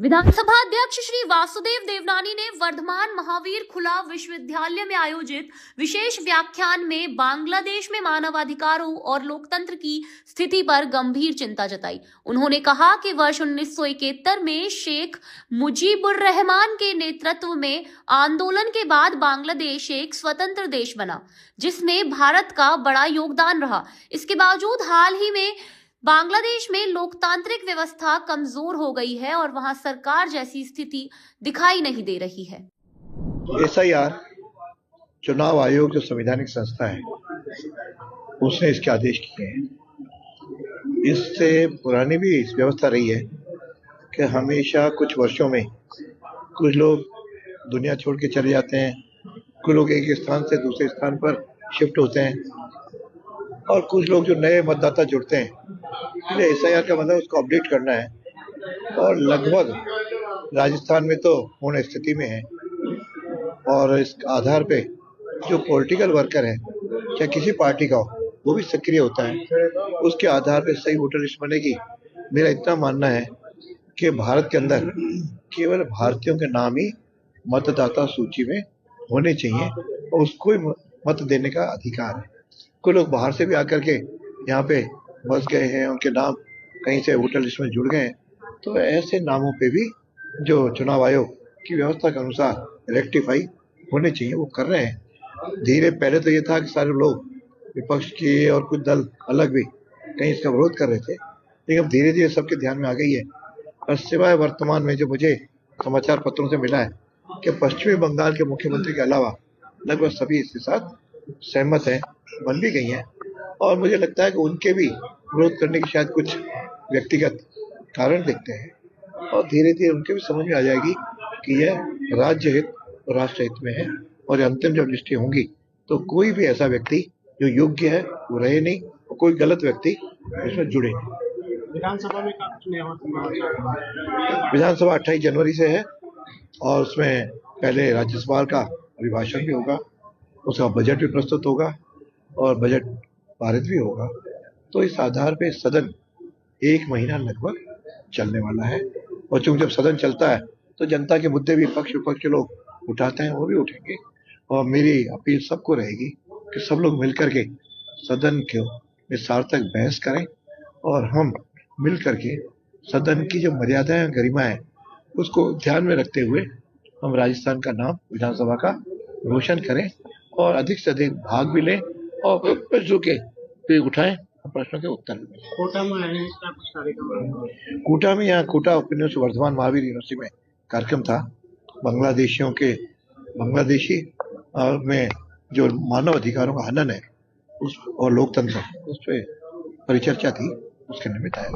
विधानसभा अध्यक्ष श्री वासुदेव देवनानी ने वर्धमान महावीर खुला विश्वविद्यालय में आयोजित विशेष व्याख्यान में बांग्लादेश में मानवाधिकारों और लोकतंत्र की स्थिति पर गंभीर चिंता जताई। उन्होंने कहा कि वर्ष 1971 में शेख मुजीबुर रहमान के नेतृत्व में आंदोलन के बाद बांग्लादेश एक स्वतंत्र देश बना, जिसमें भारत का बड़ा योगदान रहा। इसके बावजूद हाल ही में बांग्लादेश में लोकतांत्रिक व्यवस्था कमजोर हो गई है और वहां सरकार जैसी स्थिति दिखाई नहीं दे रही है। एसआईआर चुनाव आयोग जो संवैधानिक संस्था है उसने इसके आदेश किए हैं। इससे पुरानी भी इस व्यवस्था रही है कि हमेशा कुछ वर्षों में कुछ लोग दुनिया छोड़ के चले जाते हैं, कुछ लोग एक स्थान से दूसरे स्थान पर शिफ्ट होते हैं और कुछ लोग जो नए मतदाता जुड़ते हैं। इसलिए एसआईआर का मतलब उसको अपडेट करना है और लगभग राजस्थान में तो पूर्ण स्थिति में है और इस आधार पे जो पॉलिटिकल वर्कर है चाहे किसी पार्टी का हो वो भी सक्रिय होता है। उसके आधार पे सही वोटर लिस्ट बनेगी। मेरा इतना मानना है कि भारत के अंदर केवल भारतीयों के नाम ही मतदाता सूची में होने चाहिए और उसको ही मत देने का अधिकार है। कुछ लोग बाहर से भी आकर के यहाँ पे बस गए हैं, उनके नाम कहीं से वोटर लिस्ट में जुड़ गए हैं, तो ऐसे नामों पे भी जो चुनाव आयोग की व्यवस्था के अनुसार रेक्टिफाई होने चाहिए, वो कर रहे हैं धीरे। पहले तो ये था कि सारे लोग विपक्ष के और कुछ दल अलग भी कहीं इसका विरोध कर रहे थे, लेकिन अब धीरे धीरे सबके ध्यान में आ गई है। और सिवाय वर्तमान में जो मुझे समाचार पत्रों से मिला है कि पश्चिमी बंगाल के मुख्यमंत्री के अलावा लगभग सभी इसके साथ सहमत हैं, बन भी गई हैं और मुझे लगता है कि उनके भी विरोध करने की शायद कुछ व्यक्तिगत कारण दिखते हैं और धीरे धीरे उनके भी समझ में आ जाएगी कि यह राज्य हित और राष्ट्र हित में है और अंतिम जब लिस्टें होंगी तो कोई भी ऐसा व्यक्ति जो योग्य है वो रहे नहीं और कोई गलत व्यक्ति इसमें जुड़े नहीं। विधानसभा में विधानसभा 28 जनवरी से है और उसमें पहले राज्यसभा का अभिभाषण भी होगा, उसका बजट भी प्रस्तुत होगा और बजट पारित भी होगा। तो इस आधार पे सदन 1 महीना लगभग चलने वाला है और चूंकि जब सदन चलता है तो जनता के मुद्दे भी पक्ष विपक्ष के लोग उठाते हैं, वो भी उठेंगे और मेरी अपील सबको रहेगी कि सब लोग मिलकर के सदन के में सार्थक बहस करें और हम मिल करके सदन की जो मर्यादाएं गरिमा है उसको ध्यान में रखते हुए हम राजस्थान का नाम विधानसभा का रोशन करें और अधिक से अधिक भाग भी लें और प्रश्नों के उठाएं, प्रश्नों के उत्तर मिलें। कोटा में है इसका कुछ कार्यक्रम? कोटा में यहाँ Kota open university Vardhman Mahaveer university में कार्यक्रम था। बांग्लादेशी में जो मानव अधिकारों का हनन है उस और लोकतंत्र उस पर परिचर्चा थी, उसके निमित्त आया।